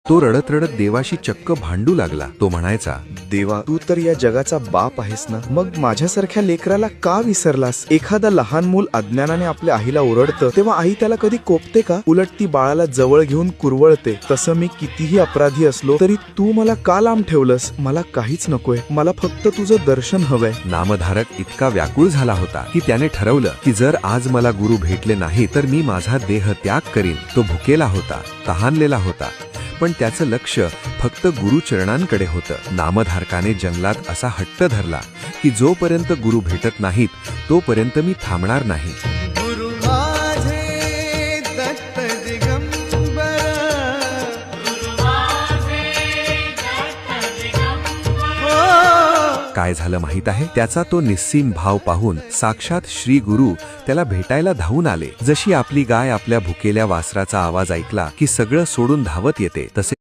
तो रडत रडत देवाशी चक्क भांडू लागला. तो म्हणायचा, देवा, तू तर या जगाचा बाप आहेस ना, मग माझ्यासारख्या लेकराला का विसरलास? एखादा लहान मूल अज्ञानाने आपल्या आईला ओरडतं तेव्हा आई त्याला कधी कोपते का? उलट ती बाळाला जवळ घेऊन कुरवळते. तसं मी कितीही अपराधी असलो तरी तू मला का लांब ठेवलंस? मला काहीच नकोय, मला फक्त तुझं दर्शन हवंय. नामधारक इतका व्याकुळ झाला होता की त्याने ठरवलं की जर आज मला गुरु भेटले नाही तर मी माझा देह त्याग करीन. तो भुकेला होता, तहानलेला होता, पण त्याचं लक्ष फक्त गुरुचरणांकडे होतं. नामधारकाने जंगलात असा हट्ट धरला की जोपर्यंत गुरु भेटत नाहीत तोपर्यंत मी थांबणार नाही. गुरु माझे दत्त दिगंबर, काय झालं माहित आहे? त्याचा तो निस्सीम भाव पाहून साक्षात श्री गुरु त्याला भेटायला धावून आले. जशी आपली गाय आपल्या भुकेल्या वासराचा आवाज ऐकला की सगळं सोडून धावत येते, तसे